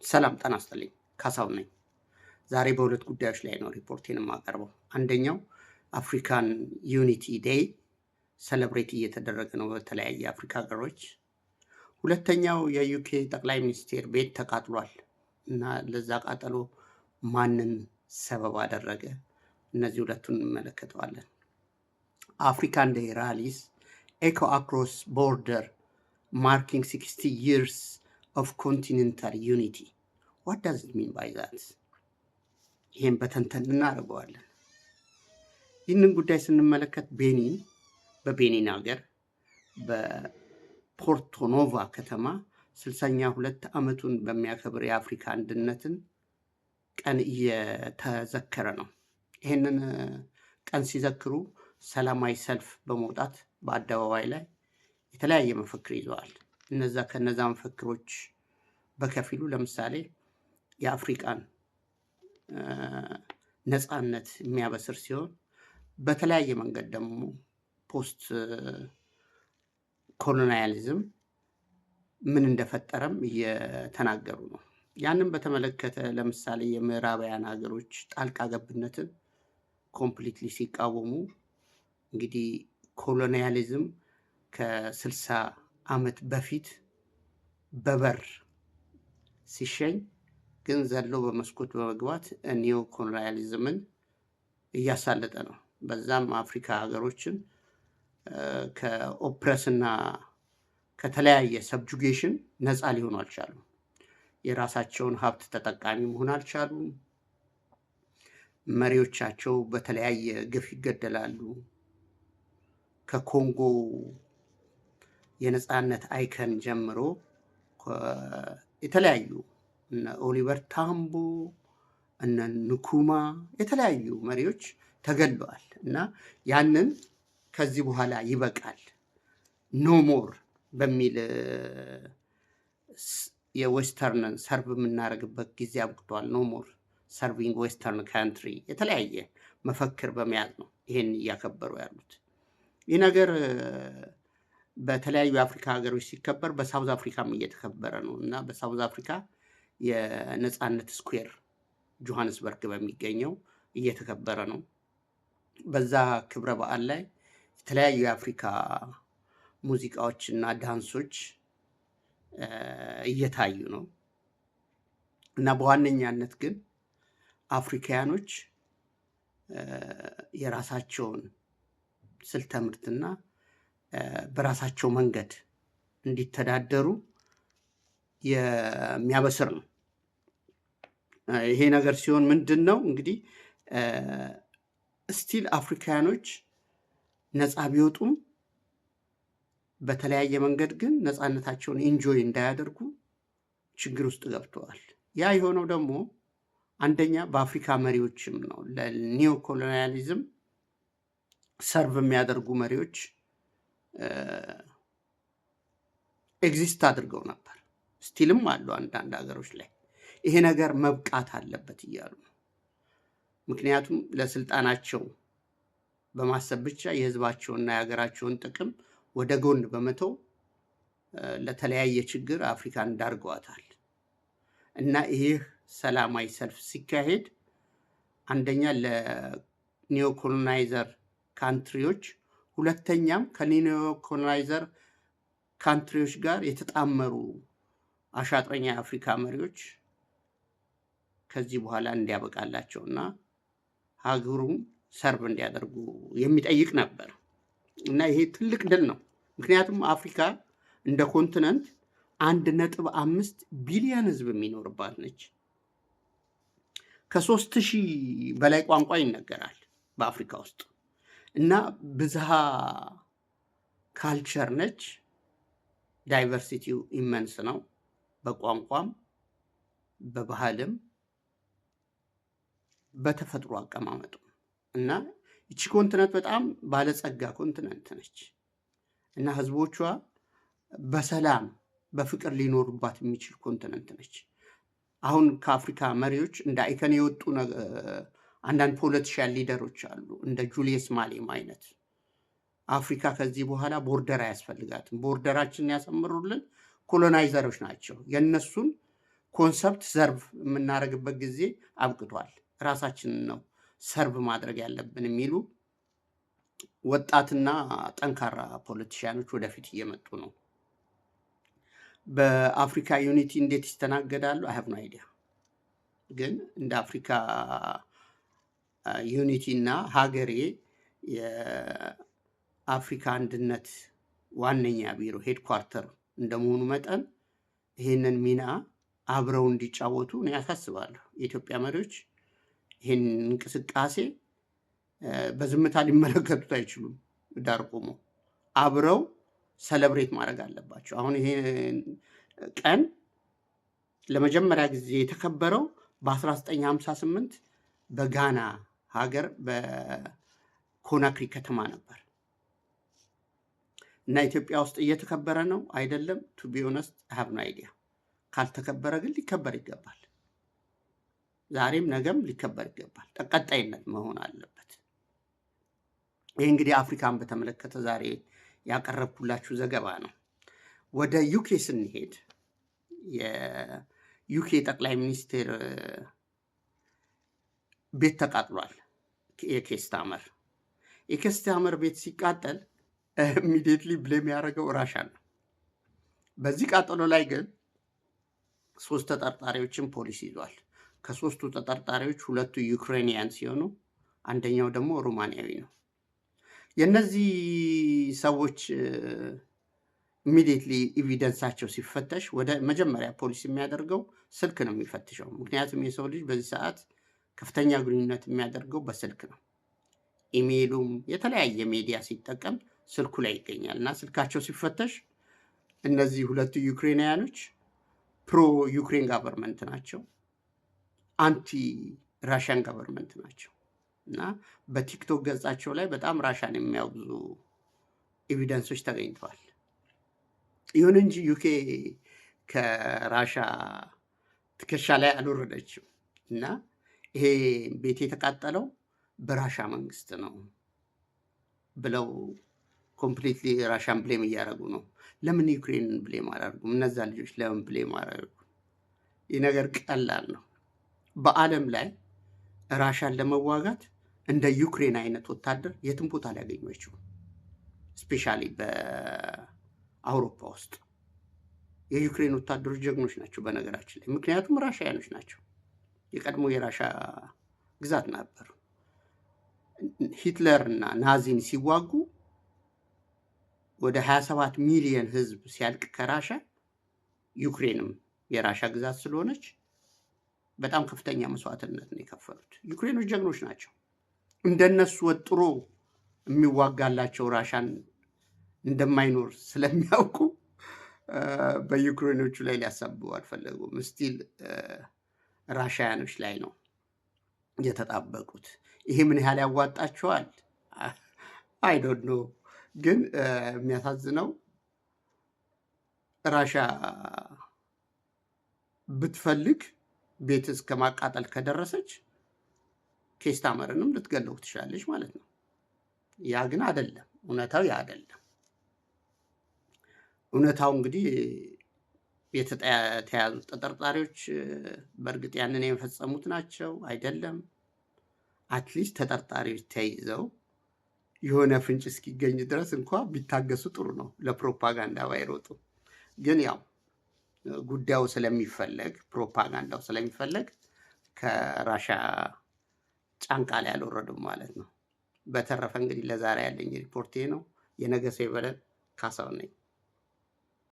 ሰላም ጤና ይስጥልኝ። ካሳሁን ነኝ። ዛሬ በሁለት ጉዳዮች ላይ ነው ሪፖርቴን የማቀርበው። አንደኛው አፍሪካን ዩኒቲ ዴይ ሰለብሬት እየተደረገ ነው በተለያየ የአፍሪካ ሀገሮች። ሁለተኛው የዩኬ ጠቅላይ ሚኒስቴር ቤት ተቃጥሏል እና ለዛ ቃጠሎ ማንን ሰበብ አደረገ? እነዚህ ሁለቱን እንመለከተዋለን። አፍሪካን ዴይ ራሊስ ኤኮ አክሮስ ቦርደር ማርኪንግ 60 years of continental unity. What does it mean by that? ይህን በተንተን እናደርገዋለን። ይህንን ጉዳይ ስንመለከት በቤኒን ሀገር በፖርቶኖቫ ከተማ 62 ዓመቱን በሚያከብር የአፍሪካ አንድነትን ቀን እየተዘከረ ነው። ይህንን ቀን ሲዘክሩ ሰላማዊ ሰልፍ በመውጣት በአደባባይ ላይ የተለያየ መፈክር ይዘዋል። ከነዛ መፈክሮች በከፊሉ ለምሳሌ የአፍሪካን ነፃነት የሚያበስር ሲሆን በተለያየ መንገድ ደግሞ ፖስት ኮሎኒያሊዝም ምን እንደፈጠረም እየተናገሩ ነው። ያንን በተመለከተ ለምሳሌ የምዕራባውያን ሀገሮች ጣልቃ ገብነትን ኮምፕሊትሊ ሲቃወሙ እንግዲህ ኮሎኒያሊዝም ከ60 ዓመት በፊት በበር ሲሸኝ ግን ዘሎ በመስኮት በመግባት ኒዮ ኮሎኒያሊዝምን እያሳለጠ ነው። በዛም አፍሪካ ሀገሮችን ከኦፕረስና ከተለያየ ሰብጁጌሽን ነፃ ሊሆኑ አልቻሉም። የራሳቸውን ሀብት ተጠቃሚ መሆን አልቻሉም። መሪዎቻቸው በተለያየ ግፍ ይገደላሉ። ከኮንጎ የነፃነት አይከን ጀምሮ የተለያዩ እነ ኦሊቨር ታምቦ እነ ንኩማ የተለያዩ መሪዎች ተገለዋል እና ያንን ከዚህ በኋላ ይበቃል ኖሞር በሚል የዌስተርን ሰርቭ የምናደርግበት ጊዜ አብቅቷል። ኖሞር ሰርቪንግ ዌስተርን ካንትሪ የተለያየ መፈክር በመያዝ ነው ይሄን እያከበሩ ያሉት። ይህ ነገር በተለያዩ የአፍሪካ ሀገሮች ሲከበር በሳውዝ አፍሪካም እየተከበረ ነው እና በሳውዝ አፍሪካ የነፃነት ስኩዌር ጆሃንስበርግ በሚገኘው እየተከበረ ነው። በዛ ክብረ በዓል ላይ የተለያዩ የአፍሪካ ሙዚቃዎች እና ዳንሶች እየታዩ ነው እና በዋነኛነት ግን አፍሪካውያኖች የራሳቸውን ስልተ ምርትና በራሳቸው መንገድ እንዲተዳደሩ የሚያበስር ነው። ይሄ ነገር ሲሆን ምንድን ነው እንግዲህ ስቲል አፍሪካውያኖች ነፃ ቢወጡም በተለያየ መንገድ ግን ነፃነታቸውን ኢንጆይ እንዳያደርጉ ችግር ውስጥ ገብተዋል። ያ የሆነው ደግሞ አንደኛ በአፍሪካ መሪዎችም ነው። ለኒዮ ኮሎኒያሊዝም ሰርቭ የሚያደርጉ መሪዎች ኤግዚስት አድርገው ነበር፣ ስቲልም አሉ አንዳንድ ሀገሮች ላይ። ይሄ ነገር መብቃት አለበት እያሉ ነው። ምክንያቱም ለስልጣናቸው በማሰብ ብቻ የህዝባቸውንና የሀገራቸውን ጥቅም ወደ ጎን በመተው ለተለያየ ችግር አፍሪካን ዳርገዋታል እና ይህ ሰላማዊ ሰልፍ ሲካሄድ አንደኛ ለኒዮ ኮሎናይዘር ካንትሪዎች፣ ሁለተኛም ከኒዮ ኮሎናይዘር ካንትሪዎች ጋር የተጣመሩ አሻጥረኛ የአፍሪካ መሪዎች ከዚህ በኋላ እንዲያበቃላቸውና ሀገሩን ሰርቭ እንዲያደርጉ የሚጠይቅ ነበር እና ይሄ ትልቅ ድል ነው። ምክንያቱም አፍሪካ እንደ ኮንቲነንት 1.5 ቢሊዮን ህዝብ የሚኖርባት ነች። ከ3000 በላይ ቋንቋ ይነገራል በአፍሪካ ውስጥ እና ብዝሃ ካልቸር ነች። ዳይቨርሲቲው ኢመንስ ነው፣ በቋንቋም በባህልም በተፈጥሮ አቀማመጡ እና ይቺ ኮንቲነንት በጣም ባለጸጋ ኮንቲነንት ነች እና ህዝቦቿ በሰላም በፍቅር ሊኖሩባት የሚችል ኮንቲነንት ነች። አሁን ከአፍሪካ መሪዎች እንደ አይከን የወጡ አንዳንድ ፖለቲሻል ሊደሮች አሉ፣ እንደ ጁሊየስ ማሌም አይነት። አፍሪካ ከዚህ በኋላ ቦርደር አያስፈልጋትም፣ ቦርደራችንን ያሰምሩልን ኮሎናይዘሮች ናቸው፣ የነሱን ኮንሰፕት ሰርቭ የምናደርግበት ጊዜ አብቅቷል። ራሳችንን ነው ሰርቭ ማድረግ ያለብን የሚሉ ወጣትና ጠንካራ ፖለቲሽያኖች ወደፊት እየመጡ ነው። በአፍሪካ ዩኒቲ እንዴት ይስተናገዳሉ? አይ ሃቭ ኖ አይዲያ። ግን እንደ አፍሪካ ዩኒቲ እና ሀገሬ የአፍሪካ አንድነት ዋነኛ ቢሮ ሄድኳርተር እንደመሆኑ መጠን ይህንን ሚና አብረው እንዲጫወቱ እኔ ያሳስባለሁ። የኢትዮጵያ መሪዎች ይህን እንቅስቃሴ በዝምታ ሊመለከቱት አይችሉም። ዳር ቆሞ አብረው ሰለብሬት ማድረግ አለባቸው። አሁን ይሄ ቀን ለመጀመሪያ ጊዜ የተከበረው በ1958 በጋና ሀገር በኮናክሪ ከተማ ነበር እና ኢትዮጵያ ውስጥ እየተከበረ ነው አይደለም? ቱ ቢ ኦነስት ሃቭ ኖ አይዲያ። ካልተከበረ ግን ሊከበር ይገባል። ዛሬም ነገም ሊከበር ይገባል። ቀጣይነት መሆን አለበት። ይህ እንግዲህ አፍሪካን በተመለከተ ዛሬ ያቀረብኩላችሁ ዘገባ ነው። ወደ ዩኬ ስንሄድ የዩኬ ጠቅላይ ሚኒስቴር ቤት ተቃጥሏል። የኬስታመር ቤት ሲቃጠል ኢሚዲየትሊ ብሌም ያደረገው ራሻን ነው። በዚህ ቃጠሎ ላይ ግን 3 ተጠርጣሪዎችን ፖሊስ ይዟል። ከ3ቱ ተጠርጣሪዎች 2ቱ ዩክሬኒያን ሲሆኑ አንደኛው ደግሞ ሩማንያዊ ነው። የነዚህ ሰዎች ኢሚዲየትሊ ኤቪደንሳቸው ሲፈተሽ ወደ መጀመሪያ ፖሊስ የሚያደርገው ስልክ ነው የሚፈትሸው። ምክንያቱም የሰው ልጅ በዚህ ሰዓት ከፍተኛ ግንኙነት የሚያደርገው በስልክ ነው። ኢሜይሉም የተለያየ ሚዲያ ሲጠቀም ስልኩ ላይ ይገኛል እና ስልካቸው ሲፈተሽ እነዚህ 2ቱ ዩክሬናውያኖች ፕሮ ዩክሬን ጋቨርንመንት ናቸው፣ አንቲ ራሽያን ጋቨርንመንት ናቸው እና በቲክቶክ ገጻቸው ላይ በጣም ራሻን የሚያወግዙ ኤቪደንሶች ተገኝተዋል። ይሁን እንጂ ዩኬ ከራሻ ትከሻ ላይ አልወረደችም እና ይሄ ቤት የተቃጠለው በራሻ መንግስት ነው ብለው ኮምፕሊትሊ ራሻን ብሌም እያደረጉ ነው። ለምን ዩክሬንን ብሌም አላደርጉም? እነዛ ልጆች ለምን ብሌም አላደርጉ? ይህ ነገር ቀላል ነው። በዓለም ላይ ራሻን ለመዋጋት እንደ ዩክሬን አይነት ወታደር የትም ቦታ ሊያገኙ አይችሉም። ስፔሻሊ በአውሮፓ ውስጥ የዩክሬን ወታደሮች ጀግኖች ናቸው በነገራችን ላይ። ምክንያቱም ራሻያኖች ናቸው። የቀድሞ የራሻ ግዛት ነበር። ሂትለር እና ናዚን ሲዋጉ ወደ 27 ሚሊዮን ህዝብ ሲያልቅ ከራሻ ዩክሬንም የራሻ ግዛት ስለሆነች በጣም ከፍተኛ መስዋዕትነት ነው የከፈሉት። ዩክሬኖች ጀግኖች ናቸው። እንደነሱ ወጥሮ የሚዋጋላቸው ራሻን እንደማይኖር ስለሚያውቁ በዩክሬኖቹ ላይ ሊያሳብቡ አልፈለጉም። ስቲል ራሻያኖች ላይ ነው የተጣበቁት። ይሄ ምን ያህል ያዋጣቸዋል? አይ ዶንት ኖ። ግን የሚያሳዝነው ራሻ ብትፈልግ ቤት እስከ ማቃጠል ከደረሰች ኬስታመርንም ልትገለው ትችላለች ማለት ነው። ያ ግን አይደለም፣ እውነታው ያ አይደለም። እውነታው እንግዲህ የተያዙት ተጠርጣሪዎች በእርግጥ ያንን የፈጸሙት ናቸው አይደለም። አትሊስት ተጠርጣሪዎች ተይዘው የሆነ ፍንጭ እስኪገኝ ድረስ እንኳ ቢታገሱ ጥሩ ነው፣ ለፕሮፓጋንዳ ባይሮጡ። ግን ያው ጉዳዩ ስለሚፈለግ ፕሮፓጋንዳው ስለሚፈለግ ከራሻ ጫንቃ ላይ አልወረዱም ማለት ነው። በተረፈ እንግዲህ ለዛሬ ያለኝ ሪፖርቴ ነው። የነገ ሰው ይበለን። ካሳው ነኝ።